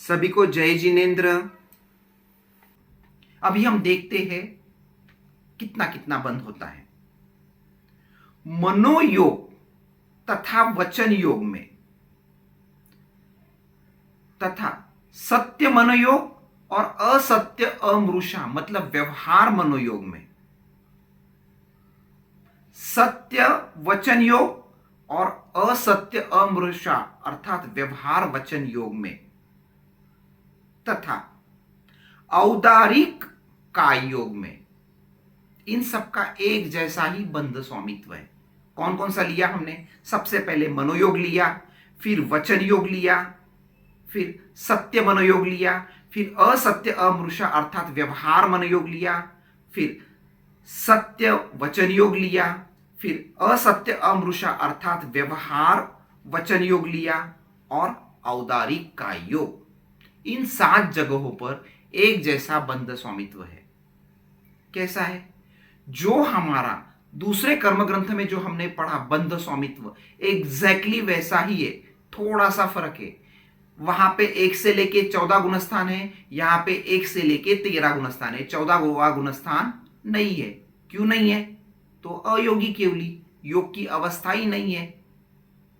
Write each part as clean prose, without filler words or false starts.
सभी को जय जिनेन्द्र। अभी हम देखते हैं कितना कितना बंध होता है मनोयोग तथा वचन योग में, तथा सत्य मनोयोग और असत्य अमृषा मतलब व्यवहार मनोयोग में, सत्य वचन योग और असत्य अमृषा अर्थात व्यवहार वचन योग में, तथा औदारिक काय योग में, इन सब का एक जैसा ही बंध स्वामित्व है। कौन कौन सा लिया हमने? सबसे पहले मनोयोग लिया, फिर वचन योग लिया, फिर सत्य मनोयोग लिया, फिर असत्य अमृषा अर्थात व्यवहार मनोयोग लिया, फिर सत्य वचन योग लिया, फिर असत्य अमृषा अर्थात व्यवहार वचन योग लिया और औदारिक काय योग। इन 7 जगहों पर एक जैसा बंध स्वामित्व है। कैसा है? जो हमारा दूसरे कर्म ग्रंथ में जो हमने पढ़ा बंध स्वामित्व एग्जैक्टली वैसा ही है, थोड़ा सा फर्क है। वहां पे 1 से लेके 14 गुणस्थान है, यहां पे 1 से लेके 13 गुणस्थान है। 14वां गुणस्थान नहीं है। क्यों नहीं है? तो अयोगी केवली, योग की अवस्था ही नहीं है।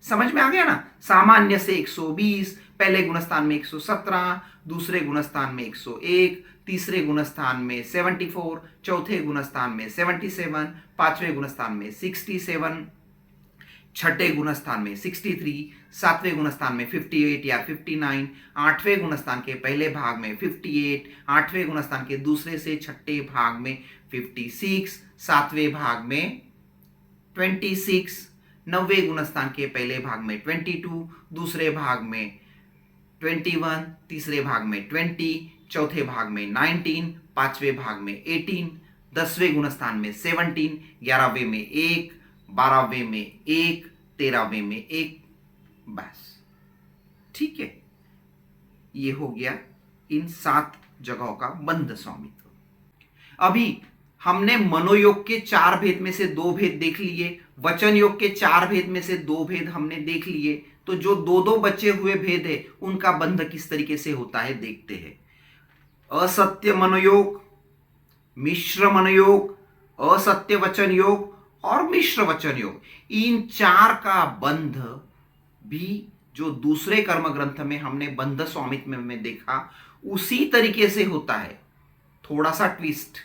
समझ में आ गया ना? सामान्य से 120, पहले गुणस्थान में 117, दूसरे गुणस्थान में 101, तीसरे गुणस्थान में 74, चौथे गुणस्थान में 77, पांचवें गुणस्थान में 67, छठे गुणस्थान में 63, सातवें गुणस्थान में 58 या 59, आठवें गुणस्थान के पहले भाग में 58, आठवें गुणस्थान के दूसरे से छठे भाग में 56, सातवें भाग में 26, नौवें गुणस्थान के पहले भाग में 22, दूसरे भाग में 21, तीसरे भाग में 20, चौथे भाग में 19, पांचवें भाग में 18, 10वें गुणस्थान में 17, 11वें में 1, 12वें में 1, 13वें में 1। बस ठीक है, ये हो गया इन 7 जगहों का बंध स्वामित्व। अभी हमने मनोयोग के 4 भेद में से 2 भेद देख लिए, वचन योग के 4 भेद में से 2 भेद हमने देख लिए। तो जो 2 बचे हुए भेद है उनका बंध किस तरीके से होता है देखते हैं। असत्य मनोयोग, मिश्र मनोयोग, असत्य वचन योग और मिश्र वचन योग, इन 4 का बंध भी जो दूसरे कर्म ग्रंथ में हमने बंध स्वामित्व में देखा उसी तरीके से होता है। थोड़ा सा ट्विस्ट,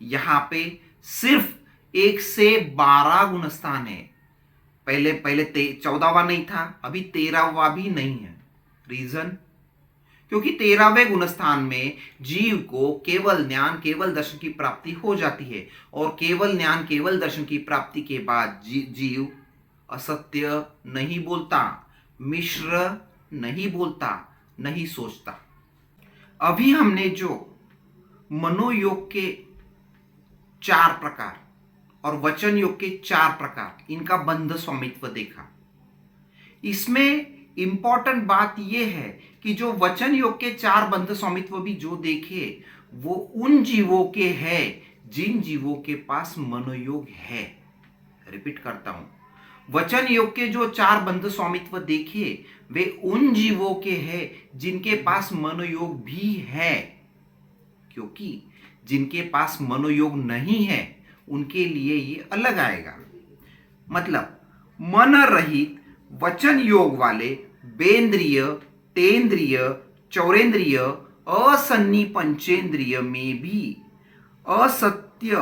यहां पे सिर्फ 1 से 12 गुणस्थान है। पहले 14वां नहीं था, अभी 13वां भी नहीं है। रीजन? क्योंकि 13वें गुणस्थान में जीव को केवल ज्ञान केवल दर्शन की प्राप्ति हो जाती है, और केवल ज्ञान केवल दर्शन की प्राप्ति के बाद जीव असत्य नहीं बोलता, मिश्र नहीं बोलता, नहीं सोचता। अभी हमने जो मनोयोग के 4 प्रकार और वचन योग के 4 प्रकार, इनका बंध स्वामित्व देखा। इसमें इंपॉर्टेंट बात यह है कि जो वचन योग के 4 बंध स्वामित्व भी जो देखे वो उन जीवों के हैं जिन जीवों के पास मनोयोग है। रिपीट करता हूं, वचन योग के जो 4 बंध स्वामित्व देखे वे उन जीवों के हैं जिनके पास मनोयोग भी है, क्योंकि जिनके पास मनोयोग नहीं है उनके लिए ये अलग आएगा। मतलब मन रहित वचन योग वाले बेंद्रिय, तेंद्रिय, चौरेंद्रिय, असन्नी पंचेंद्रिय में भी असत्य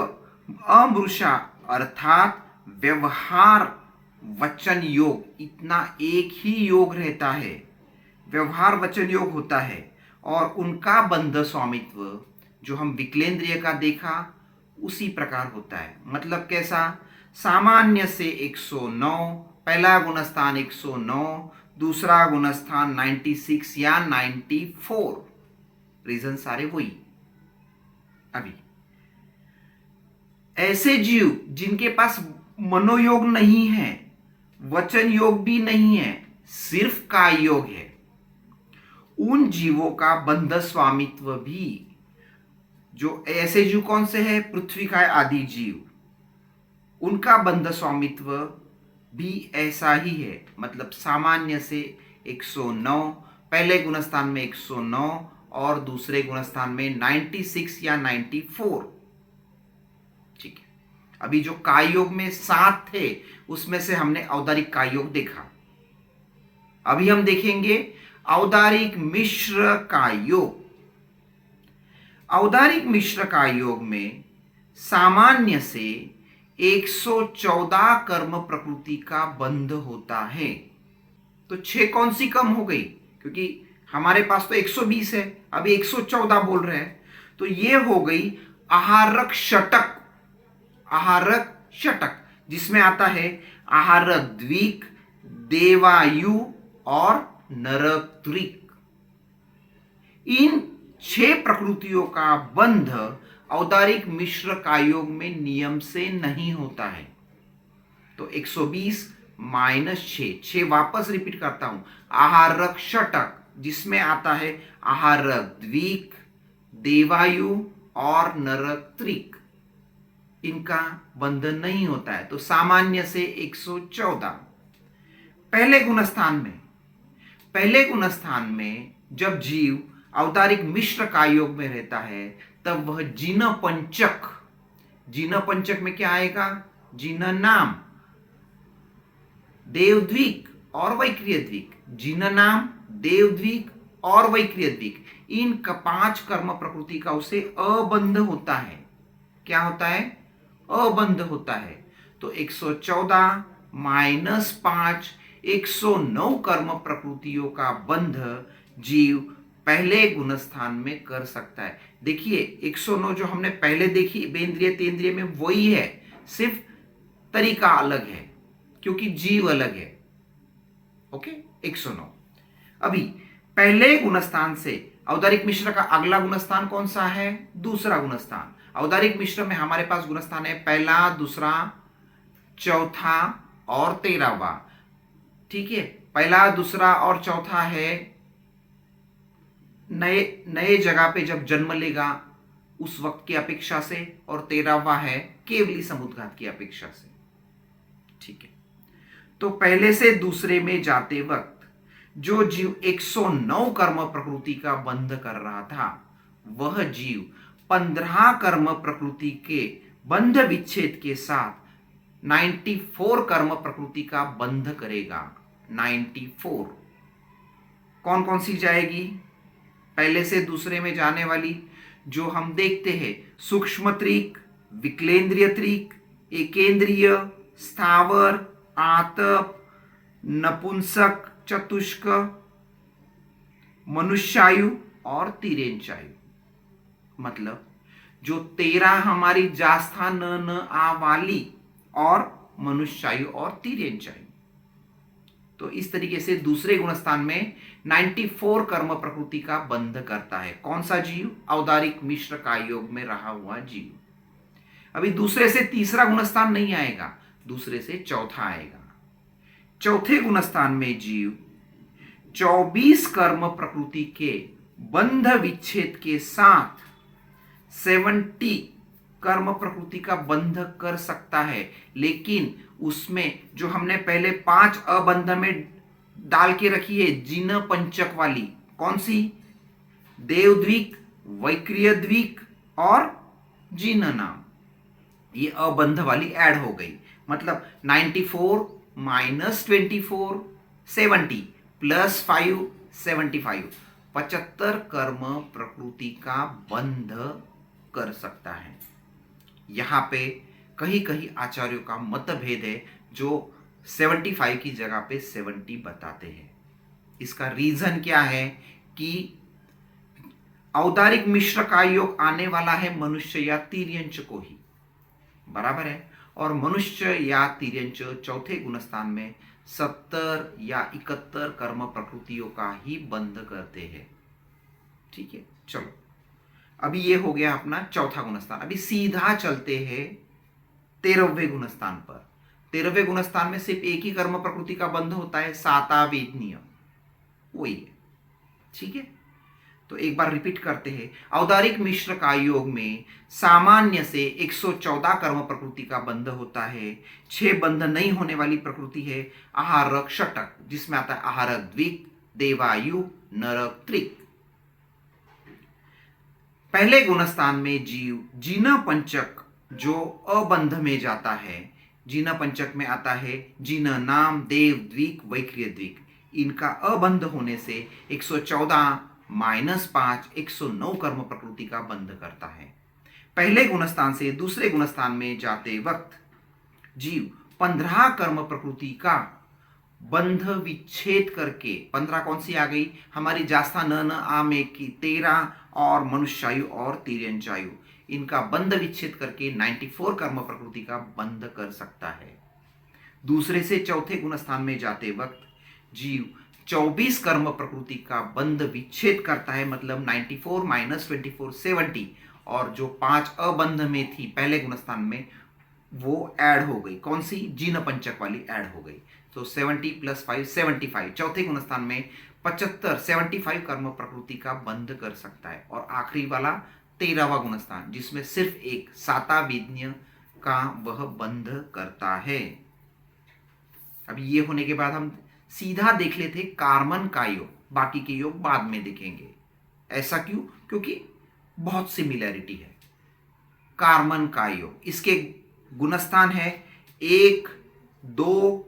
अमृषा अर्थात व्यवहार वचन योग इतना एक ही योग रहता है, व्यवहार वचन योग होता है। और उनका बंध स्वामित्व जो हम विकलेंद्रिय का देखा उसी प्रकार होता है। मतलब कैसा? सामान्य से 109, पहला गुणस्थान 109, दूसरा गुणस्थान 96 या 94। रीजन सारे वही। अभी ऐसे जीव जिनके पास मनोयोग नहीं है, वचन योग भी नहीं है, सिर्फ काय योग है, उन जीवों का बंध स्वामित्व भी, जो ऐसे जीव कौन से हैं? पृथ्वी काय आदि जीव, उनका बंध स्वामित्व भी ऐसा ही है। मतलब सामान्य से 109, पहले गुणस्थान में 109 और दूसरे गुणस्थान में 96 या 94। ठीक है, अभी जो काय योग में 7 थे उसमें से हमने औदारिक काय योग देखा। अभी हम देखेंगे औदारिक मिश्र काय योग। औदारिक मिश्र काय योग में सामान्य से 114 कर्म प्रकृति का बंध होता है। तो 6 कौन सी कम हो गई, क्योंकि हमारे पास तो 120 है, अभी 114 बोल रहे हैं, तो ये हो गई आहारक षटक। आहारक षटक जिसमें आता है आहारक द्विक, देवायु और नरक। इन 6 प्रकृतियों का बंध औदारिक मिश्र काय योग में नियम से नहीं होता है। तो 120 माइनस 6 वापस रिपीट करता हूं, आहारक षटक जिसमें आता है आहारक द्विक, देवायु और नरक, इनका बंधन नहीं होता है। तो सामान्य से 114। पहले गुणस्थान में जब जीव औदारिक मिश्र काय योग में रहता है तब वह जिन पंचक में क्या आएगा, जिन नाम, देवद्विक और वैक्रिय द्विक, जिन नाम, देवद्विक और वैक्रिय द्विक, इन 5 कर्म प्रकृति का उसे अबंध होता है। क्या होता है, अबंध होता है। तो 114 माइनस 5, 109 कर्म प्रकृतियों का बंध जीव पहले गुणस्थान में कर सकता है। देखिए 109 जो हमने पहले देखी बेंद्रिय तेंद्रिय में वही है, सिर्फ तरीका अलग है क्योंकि जीव अलग है। ओके, 109। अभी पहले गुणस्थान से औदारिक मिश्र का अगला गुणस्थान कौन सा है, दूसरा गुणस्थान। औदारिक मिश्र में हमारे पास गुणस्थान है पहला, दूसरा, चौथा और 13वां। ठीक है, पहला, दूसरा और चौथा है नए जगह पे जब जन्म लेगा उस वक्त की अपेक्षा से, और 13वां है केवली समुद्घात की अपेक्षा से। ठीक है, तो पहले से दूसरे में जाते वक्त जो जीव 109 कर्म प्रकृति का बंध कर रहा था वह जीव 15 कर्म प्रकृति के बंध विच्छेद के साथ 94 कर्म प्रकृति का बंध करेगा। 94 कौन कौन सी जाएगी, पहले से दूसरे में जाने वाली जो हम देखते हैं, सूक्ष्म त्रिक, विकलेंद्रिय त्रिक, एकेंद्रिय, स्थावर, आतप, नपुंसक, चतुष्क, मनुष्यायु और तिरेंचायु। मतलब जो 13 हमारी जास्था न आ वाली और मनुष्यायु और तिरेंचायु। तो इस तरीके से दूसरे गुणस्थान में 94 कर्म प्रकृति का बंध करता है। कौन सा जीव, औदारिक मिश्र काय योग में रहा हुआ जीव। अभी दूसरे से तीसरा गुणस्थान नहीं आएगा, दूसरे से चौथा आएगा। चौथे गुणस्थान में जीव 24 कर्म प्रकृति के बंध विच्छेद के साथ 70 कर्म प्रकृति का बंध कर सकता है, लेकिन उसमें जो हमने पहले 5 अबंध में डाल के रखी है जिन पंचक वाली, कौन सी, देवद्विक, वैक्रिय द्विक और जिन नाम, ये अबंध वाली ऐड हो गई। मतलब 94 माइनस 24 70 प्लस 5 75, 75 कर्म प्रकृति का बंध कर सकता है। यहां पे कहीं कहीं आचार्यों का मतभेद है जो 75 की जगह पे 70 बताते हैं। इसका रीजन क्या है कि औदारिक मिश्र का योग आने वाला है मनुष्य या तिर्यंच को ही, बराबर है, और मनुष्य या तिर्यंच चौथे गुणस्थान में 70 या 71 कर्म प्रकृतियों का ही बंध करते हैं। ठीक है, चलो अभी ये हो गया अपना चौथा गुणस्थान। अभी सीधा चलते हैं 13वें गुणस्थान पर। 13वें गुणस्थान में सिर्फ एक ही कर्म प्रकृति का बंध होता है, सातावेद नियम, वही है। ठीक है, तो एक बार रिपीट करते हैं। औदारिक मिश्र का योग में सामान्य से 114 कर्म प्रकृति का बंध होता है। 6 बंध नहीं होने वाली प्रकृति है आहारक षटक, जिसमें आता है आहारक द्विक, देवायु नरक त्रिक। पहले गुणस्थान में जीव जीना पंचक जो अबंध में जाता है, जीना पंचक में आता है जीना नाम देव द्विक वैक्रिय द्विक। इनका अबंध होने से 114 -5 109 कर्म प्रकृति का बंध करता है। पहले गुणस्थान से दूसरे गुणस्थान में जाते वक्त जीव 15 कर्म प्रकृति का बंध विच्छेद करके, 15 कौन सी आ गई हमारी, जास्ता न न आ में की 13 और मनुष्यायु और तिर्यंचायु, इनका बंध विच्छेद करके 94 कर्म प्रकृति का बंध कर सकता है। दूसरे से चौथे गुणस्थान में जाते वक्त जीव 24 कर्म प्रकृति का बंध विच्छेद करता है, मतलब 94 -24 70, और जो 5 अबंध में थी पहले गुणस्थान में वो ऐड हो गई, कौन सी, जीन पंचक वाली ऐड हो गई। तो 70 + 5 75। चौथे गुणस्थान में 75 कर्म प्रकृति का बंध कर सकता है। और आखिरी वाला 13वां गुणस्थान जिसमें सिर्फ एक साता वेदनीय का वह बंध करता है। अब ये होने के बाद हम सीधा देख लेते कार्बन का योग, बाकी के योग बाद में देखेंगे। ऐसा क्यों? क्योंकि बहुत सिमिलैरिटी है। कार्बन का योग, इसके गुणस्थान है 1 2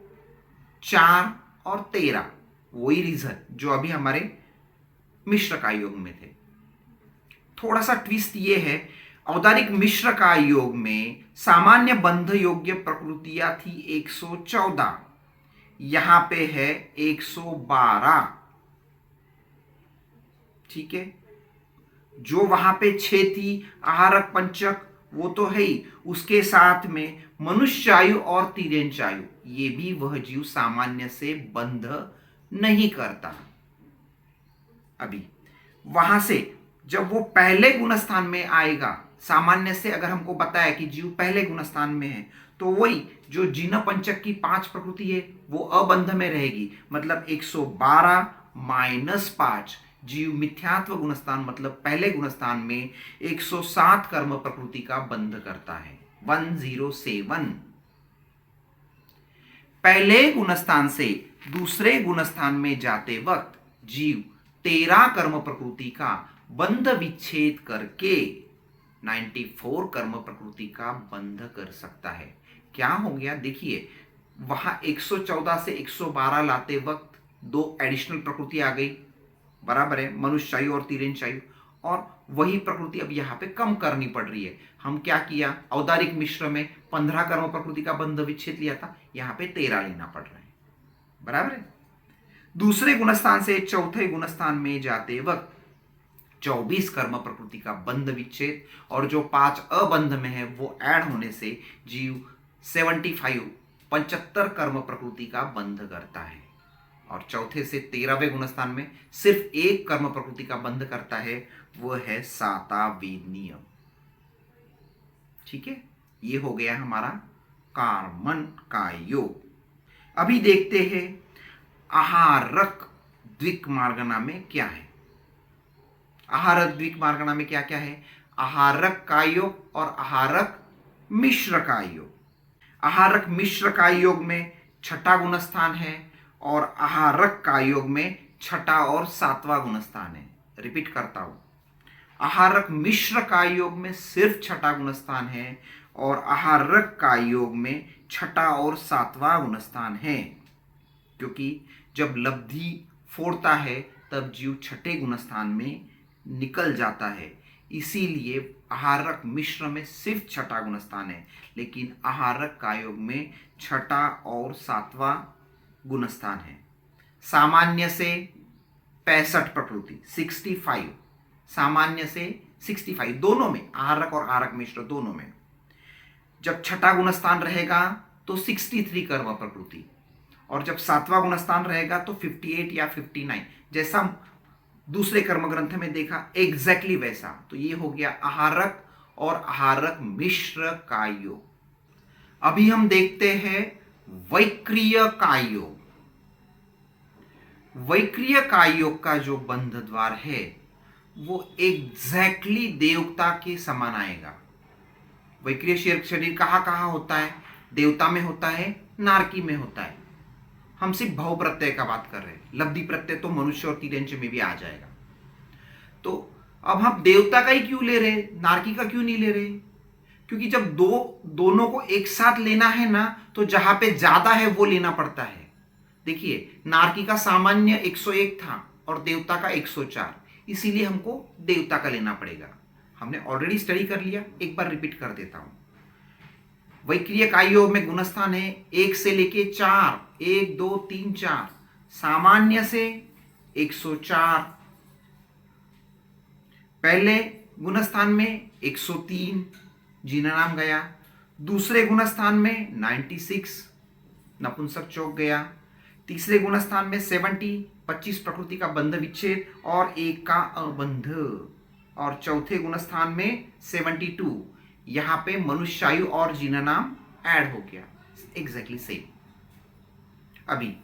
4 और 13, वही रीजन जो अभी हमारे मिश्र का योग में थे। थोड़ा सा ट्विस्ट ये है, औदारिक मिश्र का योग में सामान्य बंध योग्य प्रकृतियां थी 114, यहां पे है 112। ठीक है, जो वहां पे 6 थी आहारक पंचक वो तो है ही, उसके साथ में मनुष्यायु और तिर्यंचायु, ये भी वह जीव सामान्य से बंध नहीं करता। अभी वहां से जब वो पहले गुणस्थान में आएगा, सामान्य से अगर हमको बताया कि जीव पहले गुणस्थान में है, तो वही जो जीन पंचक की 5 प्रकृति है वो अबंध में रहेगी, मतलब 112 -5 जीव मिथ्यात्व गुणस्थान मतलब पहले गुणस्थान में 107 कर्म प्रकृति का बंध करता है, 107। पहले गुणस्थान से दूसरे गुणस्थान में जाते वक्त जीव 13 कर्म प्रकृति का बंध विच्छेद करके 94 कर्म प्रकृति का बंध कर सकता है। क्या हो गया देखिए, वहां 114 से 112 लाते वक्त 2 एडिशनल प्रकृति आ गई, बराबर है, मनुष्यायु और तिर्यंचायु, और वही प्रकृति अब यहाँ पे कम करनी पड़ रही है। हम क्या किया, औदारिक मिश्र में 15 कर्म प्रकृति का बंध विच्छेद लिया था, यहाँ पे 13 लेना पड़ रहा है, बराबर है। दूसरे गुणस्थान से चौथे गुणस्थान में जाते वक्त 24 कर्म प्रकृति का बंध विच्छेद, और जो 5 अबंध में है वो ऐड होने से जीव 75 कर्म प्रकृति का बंध करता है। और चौथे से 13वें गुणस्थान में सिर्फ एक कर्म प्रकृति का बंध करता है, वो है साता वेदनीय। ठीक है, ये हो गया हमारा कार्बन का योग। अभी देखते हैं आहारक द्विक मार्गना में क्या है। आहारक द्विक मार्गना में क्या क्या है, आहारक का योग और आहारक मिश्र का योग। आहारक मिश्र का योग में 6ठा गुणस्थान है और आहारक का योग में 6ठा और 7वां गुणस्थान है। रिपीट करता हूं, आहारक मिश्र का योग में सिर्फ 6ठा गुणस्थान है और आहारक का योग में 6ठा और 7वां गुणस्थान है, क्योंकि जब लब्धि फोड़ता है तब जीव 6ठे गुणस्थान में निकल जाता है, इसीलिए आहारक मिश्र में सिर्फ 6ठा गुणस्थान है, लेकिन आहारक का योग में 6ठा और 7वां गुणस्थान है। सामान्य से 65 प्रकृति 65, सामान्य से 65, दोनों में, आहारक और आहारक मिश्र दोनों में। जब 6ठा गुणस्थान रहेगा तो 63 कर्म प्रकृति, और जब 7वां गुणस्थान रहेगा तो 58 या 59, जैसा दूसरे कर्म ग्रंथ में देखा एग्जैक्टली वैसा। तो ये हो गया आहारक और आहारक मिश्र का योग। अभी हम देखते हैं वैक्रिय का योग। वैक्रिय का योग का जो बंध द्वार है वो एग्जैक्टली देवता के समान आएगा। वैक्रिय शरीर कहाँ कहाँ होता है, देवता में होता है, नारकी में होता है। हम सिर्फ भव प्रत्यय का बात कर रहे हैं। लब्धि प्रत्यय तो मनुष्य और तिर्यंच में भी आ जाएगा। तो अब हम देवता का ही क्यों ले रहे, नारकी का क्यों नहीं ले रहे? क्योंकि जब दोनों को एक साथ लेना है ना, तो जहां पे ज्यादा है वो लेना पड़ता है। देखिए, नारकी का सामान्य 101 था और देवता का 104, इसीलिए हमको देवता का लेना पड़ेगा। हमने ऑलरेडी स्टडी कर लिया, एक बार रिपीट कर देता हूं। वैक्रिय काय योग में गुणस्थान है 1 से लेके 4, 1 2 3 4, सामान्य से 104, पहले गुणस्थान में 103 जीना नाम गया, दूसरे गुणस्थान में 96 नपुंसक चौक गया, तीसरे गुणस्थान में 70 25 प्रकृति का बंध विच्छेद और 1 का अबंध, और चौथे गुणस्थान में 72 यहां पे मनुष्यायु और जीना नाम ऐड हो गया। Exactly same. अभी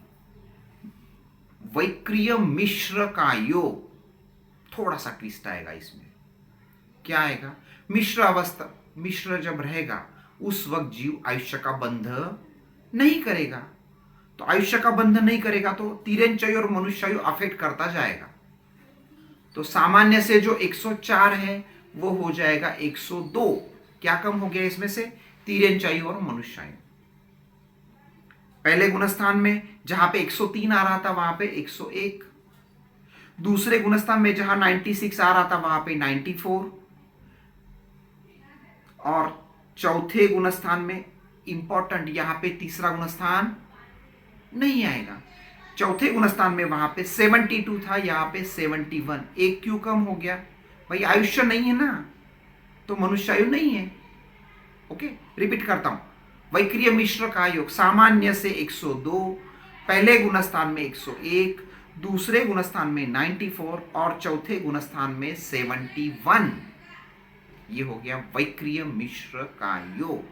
वैक्रिय मिश्र का योग, थोड़ा सा ट्विस्ट आएगा इसमें। क्या आएगा? मिश्र अवस्था, मिश्र जब रहेगा उस वक्त जीव आयुष्य का बंध नहीं करेगा। तो आयुष्य का बंध नहीं करेगा तो तिर्यंचयु और मनुष्यायु अफेक्ट करता जाएगा। तो सामान्य से जो 104 है वो हो जाएगा 102। क्या कम हो गया इसमें से? तिर्यंचयु और मनुष्यायु। पहले गुणस्थान में जहां पे 103 आ रहा था वहां पे 101, दूसरे गुणस्थान में जहां 96 आ रहा था वहां पे 94, और चौथे गुणस्थान में इंपॉर्टेंट, यहां पे तीसरा गुणस्थान नहीं आएगा। चौथे गुणस्थान में वहां पे 72 था, यहां पे 71। एक क्यों कम हो गया? भाई आयुष्य नहीं है ना, तो मनुष्यायु नहीं है। ओके, रिपीट करता हूं। वैक्रिय मिश्र का योग सामान्य से 102, पहले गुणस्थान में 101, दूसरे गुणस्थान में 94 और चौथे गुणस्थान में 71। ये हो गया वैक्रिय मिश्र का योग।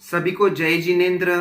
सभी को जय जिनेन्द्र।